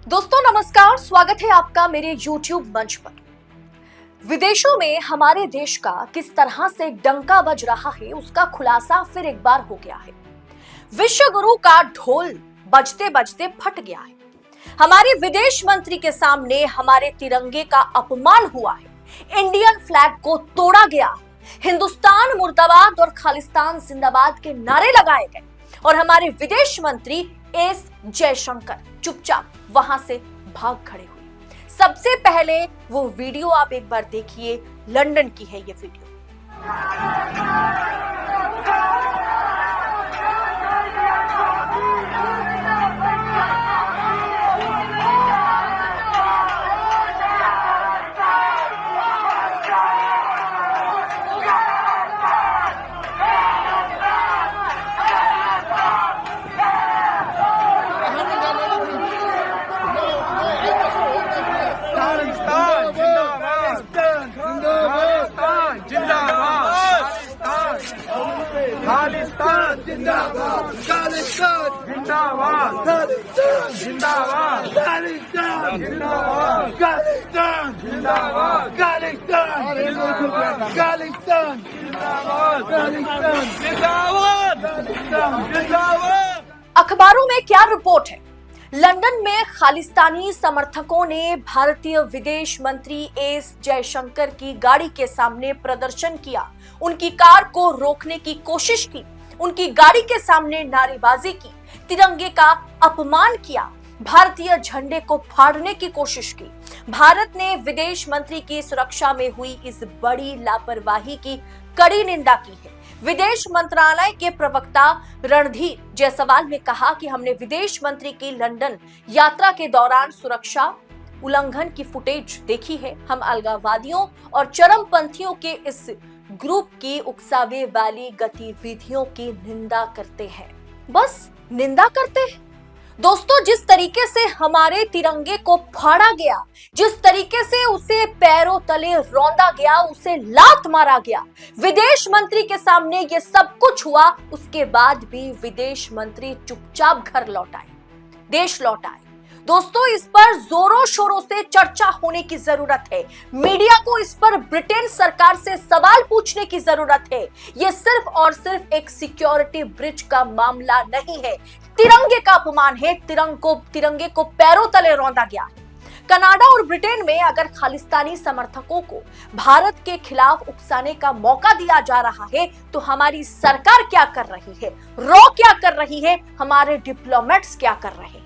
दोस्तों नमस्कार, स्वागत है आपका मेरे YouTube मंच पर। विदेशों में हमारे देश का किस तरह से डंका बज रहा है उसका खुलासा फिर एक बार हो गया है। विश्व गुरु का ढोल बजते बजते फट गया है। हमारे विदेश मंत्री के सामने हमारे तिरंगे का अपमान हुआ है। इंडियन फ्लैग को तोड़ा गया, हिंदुस्तान मुर्दाबाद और खालिस्तान जिंदाबाद के नारे लगाए गए और हमारे विदेश मंत्री एस जयशंकर चुपचाप वहां से भाग खड़े हुए। सबसे पहले वो वीडियो आप एक बार देखिए, लंदन की है ये वीडियो। खालिस्तान जिंदाबाद, खालिस्तान जिंदाबाद, खालिस्तान जिंदाबाद, खालिस्तान जिंदाबाद, खालिस्तान जिंदाबाद, खालिस्तान जिंदाबाद, खालिस्तान जिंदाबाद, खालिस्तान जिंदाबाद, खालिस्तान जिंदाबाद। अखबारों में क्या रिपोर्ट है? लंदन में खालिस्तानी समर्थकों ने भारतीय विदेश मंत्री एस जयशंकर की गाड़ी के सामने प्रदर्शन किया, उनकी कार को रोकने की कोशिश की, उनकी गाड़ी के सामने नारेबाजी की, तिरंगे का अपमान किया, भारतीय झंडे को फाड़ने की कोशिश की। भारत ने विदेश मंत्री की सुरक्षा में हुई इस बड़ी लापरवाही की कड़ी निंदा की है। विदेश मंत्रालय के प्रवक्ता रणधीर जायसवाल ने कहा कि हमने विदेश मंत्री की लंदन यात्रा के दौरान सुरक्षा उल्लंघन की फुटेज देखी है। हम अलगाववादियों और चरमपंथियों के इस ग्रुप की उकसावे वाली गतिविधियों की निंदा करते हैं, बस निंदा करते हैं। दोस्तों, जिस तरीके से हमारे तिरंगे को फाड़ा गया, जिस तरीके से उसे पैरों तले रौंदा गया, उसे लात मारा गया, विदेश मंत्री के सामने ये सब कुछ हुआ, उसके बाद भी विदेश मंत्री चुपचाप घर लौट आए, देश लौट आए। दोस्तों, इस पर जोरों शोरों से चर्चा होने की जरूरत है। मीडिया को इस पर ब्रिटेन सरकार से सवाल पूछने की जरूरत है। यह सिर्फ और सिर्फ एक सिक्योरिटी ब्रिज का मामला नहीं है, तिरंगे का अपमान है। तिरंगे को पैरों तले रौंदा गया है। कनाडा और ब्रिटेन में अगर खालिस्तानी समर्थकों को भारत के खिलाफ उकसाने का मौका दिया जा रहा है तो हमारी सरकार क्या कर रही है, रॉ क्या कर रही है, हमारे डिप्लोमेट्स क्या कर रहे हैं?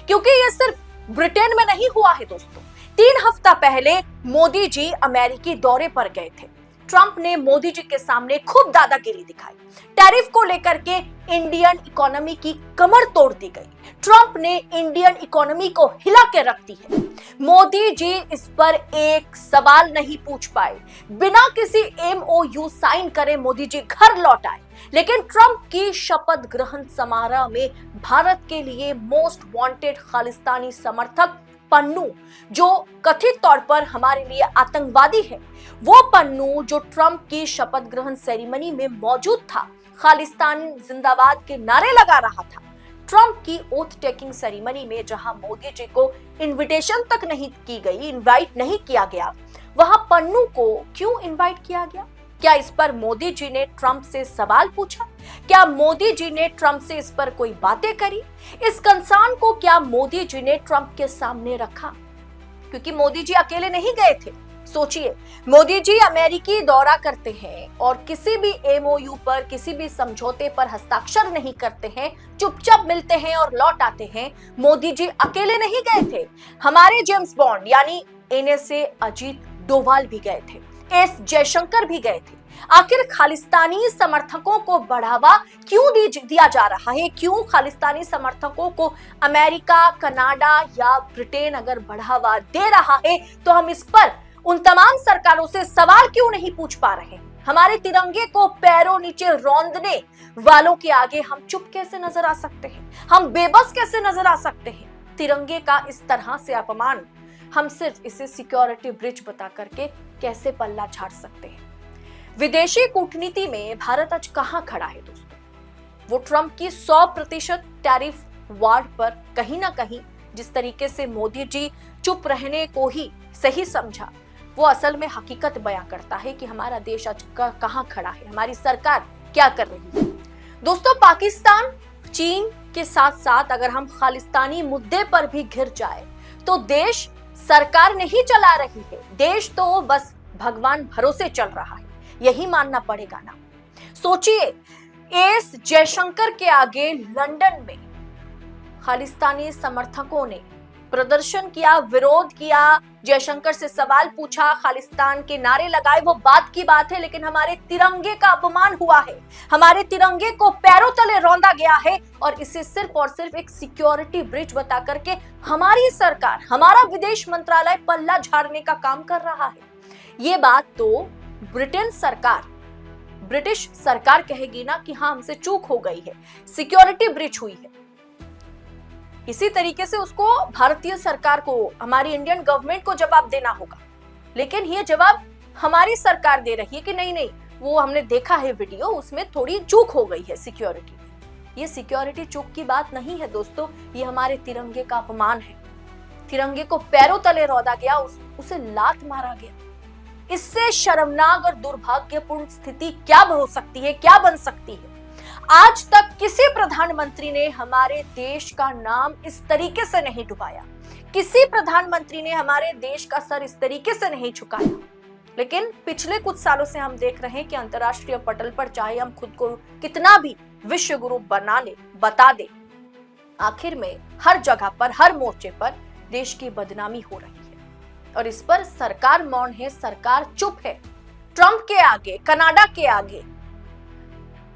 क्योंकि ये सिर्फ ब्रिटेन में नहीं हुआ है दोस्तों। 3 हफ्ता पहले मोदी जी अमेरिकी दौरे पर गए थे। ट्रंप ने मोदी जी के सामने खूब दादागिरी दिखाई। टैरिफ को लेकर के इंडियन इकोनॉमी की कमर तोड़ दी गई। ट्रंप ने इंडियन इकोनॉमी को हिला के रख दी है। मोदी जी इस पर एक सवाल नहीं पूछ पाए। बिना किसी MOU साइन करे मोदी जी घर लौट आए। लेकिन ट्रंप की शपथ ग्रहण समारोह में भारत के लिए मोस्ट वांटेड खालिस्तानी समर्थक पन्नू, जो कथित तौर पर हमारे लिए आतंकवादी है, वो पन्नू जो ट्रंप की शपथ ग्रहण सेरेमनी में मौजूद था, खालिस्तान जिंदाबाद के नारे लगा रहा था। ट्रंप की ओथ टेकिंग सेरेमनी में जहां मोदी जी को इनविटेशन तक नहीं की गई, इनवाइट नहीं किया गया, वहां पन्नू को क्यों इनवाइट किया गया? क्या इस पर मोदी जी ने ट्रंप से सवाल पूछा? क्या मोदी जी ने ट्रंप से इस पर कोई बातें करी? इस कंसर्न को क्या मोदी जी ने ट्रंप के सामने रखा? क्योंकि मोदी जी अकेले नहीं गए थे। सोचिए, मोदी जी अमेरिकी दौरा करते हैं और किसी भी MOU पर, किसी भी समझौते पर हस्ताक्षर नहीं करते हैं, चुपचाप मिलते हैं और लौट आते हैं। मोदी जी अकेले नहीं गए थे, हमारे जेम्स बॉन्ड यानी NSA अजीत डोभाल भी गए थे, एस जयशंकर भी गए थे। आखिर खालिस्तानी समर्थकों को बढ़ावा क्यों दिया जा रहा है? क्यों खालिस्तानी समर्थकों को अमेरिका, कनाडा या ब्रिटेन अगर बढ़ावा दे रहा है तो हम इस पर उन तमाम सरकारों से सवाल क्यों नहीं पूछ पा रहे हैं? हमारे तिरंगे को पैरों नीचे रौंदने वालों के आगे हम चुप कैसे नजर आ सकते हैं? हम बेबस कैसे नजर आ सकते हैं? तिरंगे का इस तरह से अपमान हम सिर्फ इसे सिक्योरिटी ब्रिज बता करके कैसे पल्ला झाड़ सकते हैं? विदेशी कूटनीति में भारत आज कहां खड़ा है दोस्तों? वो ट्रंप की 100% टैरिफ वार पर कहीं ना कहीं जिस तरीके से मोदी जी चुप रहने को ही सही समझा, वो असल में हकीकत बयां करता है कि हमारा देश आज कहां खड़ा है, हमारी सरकार क्या कर रही है। दोस्तों, पाकिस्तान, चीन के साथ साथ अगर हम खालिस्तानी मुद्दे पर भी घिर जाए तो देश सरकार नहीं चला रही है, देश तो बस भगवान भरोसे चल रहा है, यही मानना पड़ेगा ना। सोचिए, एस जयशंकर के आगे लंदन में खालिस्तानी समर्थकों ने प्रदर्शन किया, विरोध किया, जयशंकर से सवाल पूछा, खालिस्तान के नारे लगाए, वो बात की बात है, लेकिन हमारे तिरंगे का अपमान हुआ है, हमारे तिरंगे को पैरों तले रौंदा गया है और इसे सिर्फ और सिर्फ एक सिक्योरिटी ब्रिज बता करके हमारी सरकार, हमारा विदेश मंत्रालय पल्ला झाड़ने का काम कर रहा है। ये बात तो ब्रिटिश सरकार कहेगी ना कि हाँ, हमसे चूक हो गई है, सिक्योरिटी ब्रीच हुई है। इसी तरीके से उसको भारतीय सरकार को, हमारी इंडियन गवर्नमेंट को जवाब देना होगा, लेकिन ये जवाब हमारी सरकार दे रही है कि नहीं, वो हमने देखा है वीडियो, उसमें थोड़ी चूक हो गई है सिक्योरिटी में। ये सिक्योरिटी चूक की बात नहीं है दोस्तों, ये हमारे तिरंगे का अपमान है। तिरंगे को पैरों तले रौंदा गया, उसे लात मारा गया। इससे शर्मनाक और दुर्भाग्यपूर्ण स्थिति क्या हो सकती है, क्या बन सकती है? आज तक किसी प्रधानमंत्री ने हमारे देश का नाम इस तरीके से नहीं डुबाया, किसी प्रधानमंत्री ने हमारे देश का सर इस तरीके से नहीं झुकाया। लेकिन पिछले कुछ सालों से हम देख रहे हैं कि अंतर्राष्ट्रीय पटल पर चाहे हम खुद को कितना भी विश्व गुरु बना ले, बता दे, आखिर में हर जगह पर, हर मोर्चे पर देश की बदनामी हो रही है और इस पर सरकार मौन है, सरकार चुप है। ट्रंप के आगे, कनाडा के आगे,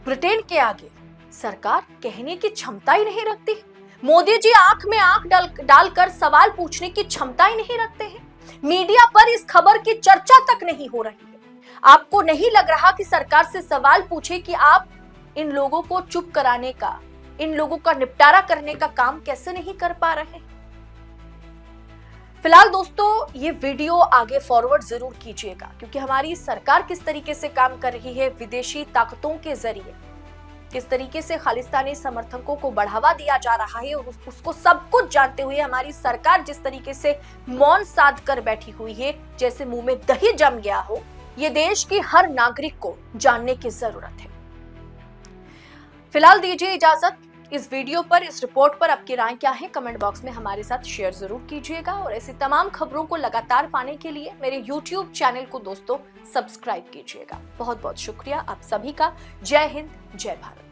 ब्रिटेन के आगे सरकार कहने की क्षमता ही नहीं रखती। मोदी जी आंख में आंख डालकर सवाल पूछने की क्षमता ही नहीं रखते हैं। मीडिया पर इस खबर की चर्चा तक नहीं हो रही है। आपको नहीं लग रहा कि सरकार से सवाल पूछे कि आप इन लोगों को चुप कराने का, इन लोगों का निपटारा करने का काम कैसे नहीं कर पा रहे हैं? फिलहाल दोस्तों, ये वीडियो आगे फॉरवर्ड जरूर कीजिएगा, क्योंकि हमारी सरकार किस तरीके से काम कर रही है, विदेशी ताकतों के जरिए किस तरीके से खालिस्तानी समर्थकों को बढ़ावा दिया जा रहा है, और उसको सब कुछ जानते हुए हमारी सरकार जिस तरीके से मौन साध कर बैठी हुई है, जैसे मुंह में दही जम गया हो, ये देश की हर नागरिक को जानने की जरूरत है। फिलहाल दीजिए इजाजत। इस वीडियो पर, इस रिपोर्ट पर आपकी राय क्या है, कमेंट बॉक्स में हमारे साथ शेयर जरूर कीजिएगा और ऐसी तमाम खबरों को लगातार पाने के लिए मेरे YouTube चैनल को दोस्तों सब्सक्राइब कीजिएगा। बहुत बहुत शुक्रिया आप सभी का। जय हिंद, जय भारत।